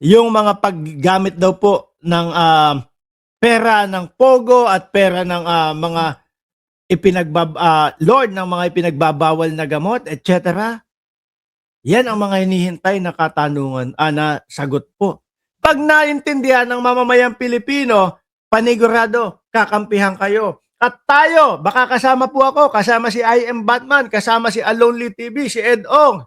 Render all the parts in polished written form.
yung mga paggamit daw po ng pera ng Pogo at pera ng mga Lord ng mga ipinagbabawal na gamot, etc. Yan ang mga hinihintay na katanungan, na sagot po. Pag naintindihan ng mamamayang Pilipino, panigurado, kakampihan kayo. At tayo, baka kasama po ako, kasama si I Am Batman, kasama si Alonely TV, si Ed Ong,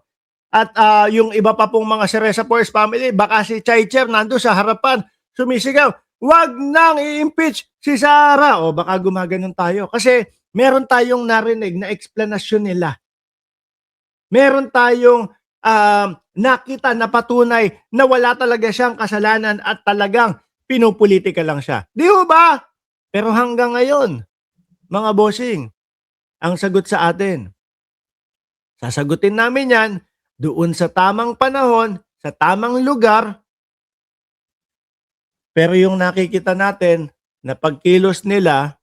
at yung iba pa pong mga Seresa Force family, baka si Chaicher nando sa harapan, sumisigaw, wag nang i-impeach si Sara. O baka gumaganon tayo. Kasi meron tayong narinig na explanation nila. Meron tayong nakita na patunay na wala talaga siyang kasalanan at talagang pinupolitika lang siya. Di ba? Pero hanggang ngayon, mga bossing, ang sagot sa atin, sasagutin namin yan doon sa tamang panahon, sa tamang lugar. Pero yung nakikita natin na pagkilos nila,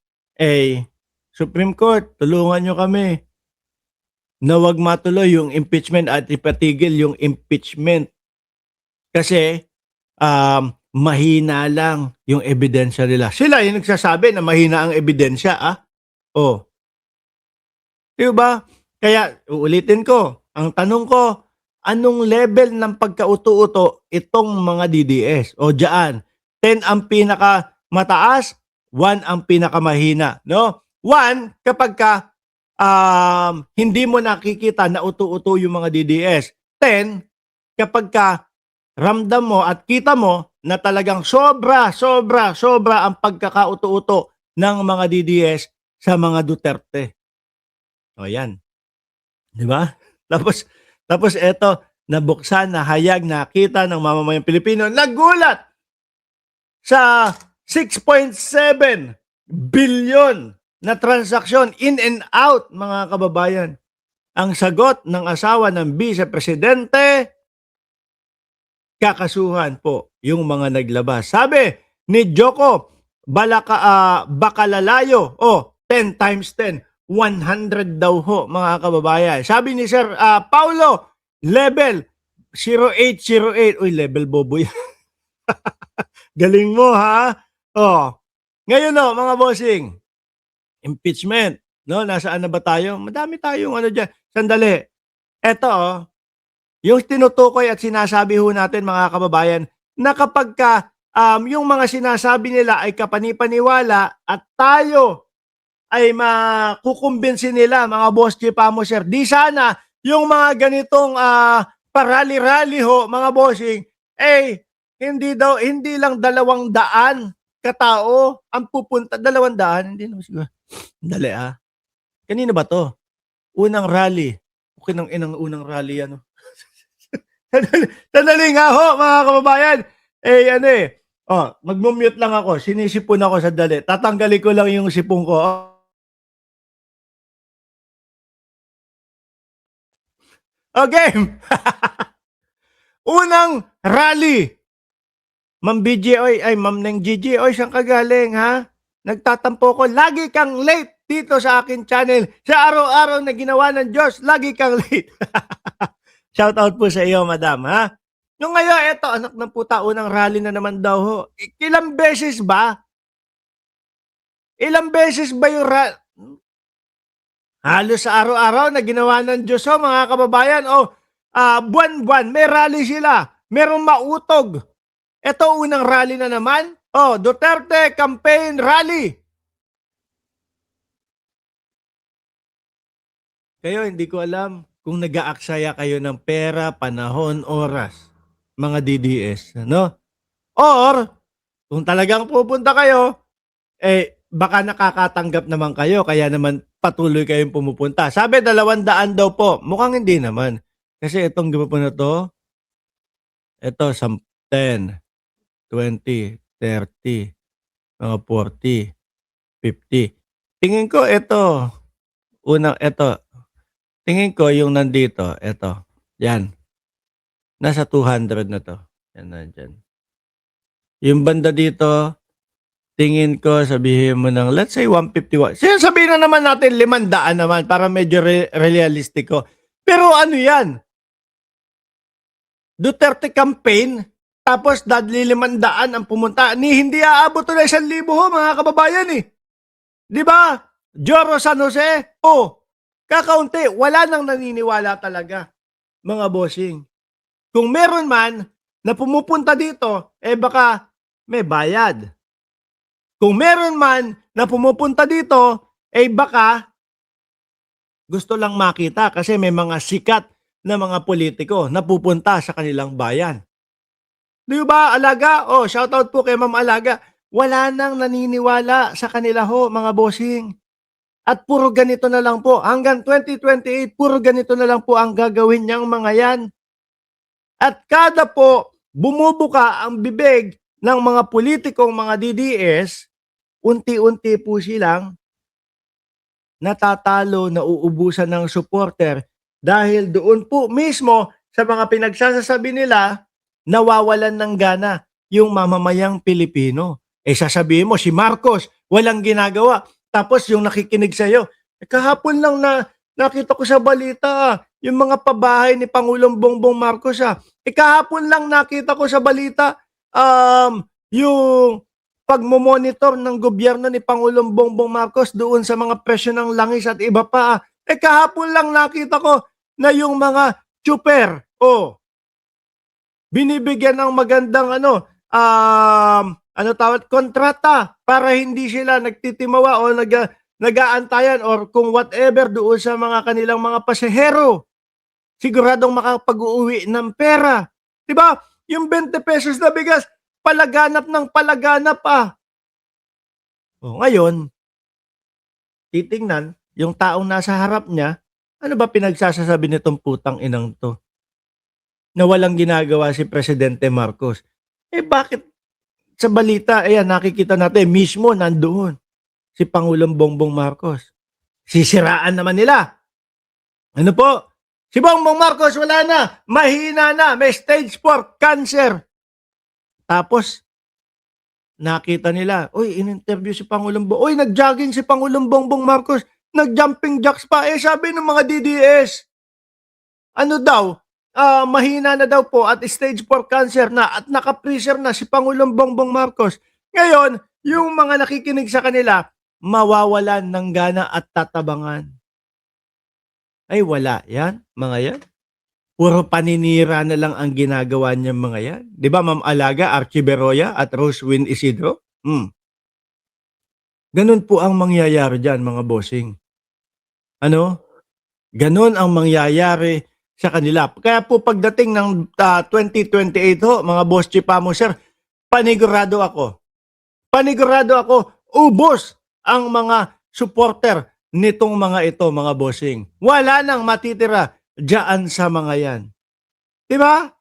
Supreme Court, tulungan nyo kami na wag matuloy yung impeachment at ipatigil yung impeachment. Kasi mahina lang yung ebidensya nila. Sila yung nagsasabi na mahina ang ebidensya. Oh. Diba? Kaya uulitin ko, ang tanong ko, anong level ng pagkauto-uto itong mga DDS? O diyan, 10 ang pinaka mataas, 1 ang pinakamahina, no? 1 kapag hindi mo nakikita na uto-uto yung mga DDS. 10 kapag ramdam mo at kita mo na talagang sobra ang pagkakauto-uto ng mga DDS sa mga Duterte. O yan. Di ba? Tapos eto, nabuksan na hayag nakita ng mamamayang Pilipino, nagulat sa 6.7 billion na transaksyon in and out, mga kababayan. Ang sagot ng asawa ng Vice Presidente, kakasuhan po yung mga naglabas. Sabi ni Joko Bakalalayo, 10 times 10, 100 daw ho, mga kababayan. Sabi ni Sir Paulo, level 0808. Uy, level bobo yan. Galing mo, ha? Ngayon mga bossing, impeachment, no? Nasaan na ba tayo? Madami tayong dyan. Sandali. Eto, yung tinutukoy at sinasabi ho natin, mga kababayan, na kapag yung mga sinasabi nila ay kapanipaniwala at tayo ay makukumbinsi nila, mga boss Chipamo sir, di sana yung mga ganitong parali-rali ho, mga bossing, hindi lang 200 katao ang pupunta. 200, hindi naman siguro. Dali kanina ba to? Unang rally. Okay nang unang rally yan. Sandali nga ho, mga kababayan. Mag-mute lang ako. Sinisipon ako sa dali. Tatanggalin ko lang yung sipon ko. Okay. Unang rally. Ma'am BJ, Ma'am Neng GG, saan ka galing, ha? Nagtatampo ko. Lagi kang late dito sa akin channel. Sa araw-araw na ginawa ng Diyos, lagi kang late. Shout out po sa iyo, madam, ha? Nung ngayon, eto, anak ng puta, unang rally na naman daw ho. Ilang beses ba? Ilang beses ba yung rally? Halos sa araw-araw na ginawa ng Diyos, mga kababayan. Buwan-buwan, may rally sila. Merong mautog. Ito, unang rally na naman. Duterte Campaign Rally. Kayo, hindi ko alam kung nag-aaksaya kayo ng pera, panahon, oras, mga DDS, no? Or, kung talagang pupunta kayo, baka nakakatanggap naman kayo, kaya naman patuloy kayong pumupunta. Sabi, 200 daw po. Mukhang hindi naman. Kasi itong grupo na to, ito, 10, 20, 30, mga 40, 50. Tingin ko ito, tingin ko yung nandito, ito, yan. Nasa 200 na to. Yan, nandyan. Yung banda dito, tingin ko, sabihin mo ng, let's say 151. Sabihin na naman natin 500 naman para medyo realistiko. Pero ano yan? Duterte Campaign? Tapos dadli 500 ang pumunta. Hindi aabot na 1,000 ho, mga kababayan eh. Di ba? Joro San Jose, kakaunti. Wala nang naniniwala talaga, mga bossing. Kung meron man na pumupunta dito, baka may bayad. Kung meron man na pumupunta dito, baka gusto lang makita kasi may mga sikat na mga politiko na pupunta sa kanilang bayan. Di ba, Alaga? Shoutout po kay Ma'am Alaga. Wala nang naniniwala sa kanila ho, mga bossing. At puro ganito na lang po. Hanggang 2028, puro ganito na lang po ang gagawin niyang mga yan. At kada po bumubuka ang bibig ng mga politikong mga DDS, unti-unti po silang natatalo, nauubusan ng supporter dahil doon po mismo sa mga pinagsasabi nila, nawawalan ng gana yung mamamayang Pilipino. Sasabihin mo, si Marcos, walang ginagawa. Tapos yung nakikinig sa'yo, kahapon lang na nakita ko sa balita, yung mga pabahay ni Pangulong Bongbong Marcos. Kahapon lang nakita ko sa balita, yung pagmomonitor ng gobyerno ni Pangulong Bongbong Marcos doon sa mga presyo ng langis at iba pa. Kahapon lang nakita ko na yung mga tsuper, binibigyan ng magandang kontrata para hindi sila nagtitimawa o nag-aantayan or kung whatever doon sa mga kanilang mga pasahero. Siguradong makapag-uwi ng pera. Diba? Yung 20 pesos na bigas, palaganap ng palaganap . Ngayon, titingnan, yung taong nasa harap niya, ano ba pinagsasasabi nitong putang inang to? Na walang ginagawa si Presidente Marcos. Bakit sa balita, nakikita natin, mismo nandoon si Pangulong Bongbong Marcos. Sisiraan naman nila. Ano po? Si Bongbong Marcos wala na, mahina na, may stage 4 cancer. Tapos, nakita nila, in-interview si Pangulong nag-jogging si Pangulong Bongbong Marcos, nag-jumping jacks pa. Sabi ng mga DDS, ano daw, mahina na daw po at stage 4 cancer na at naka-freezer na si Pangulong Bongbong Marcos. Ngayon, yung mga nakikinig sa kanila, mawawalan ng gana at tatabangan. Wala yan, mga yan. Puro paninira na lang ang ginagawa niya mga yan. Di ba, Ma'am Alaga, Archie Beroya at Rosewin Isidro? Ganun po ang mangyayari dyan, mga bossing. Ganun ang mangyayari sa kanila. Kaya po pagdating ng 2028 mga boss Chipamo, sir, panigurado ako, ubos ang mga supporter nitong mga ito, mga bossing. Wala nang matitira dyan sa mga yan. Diba?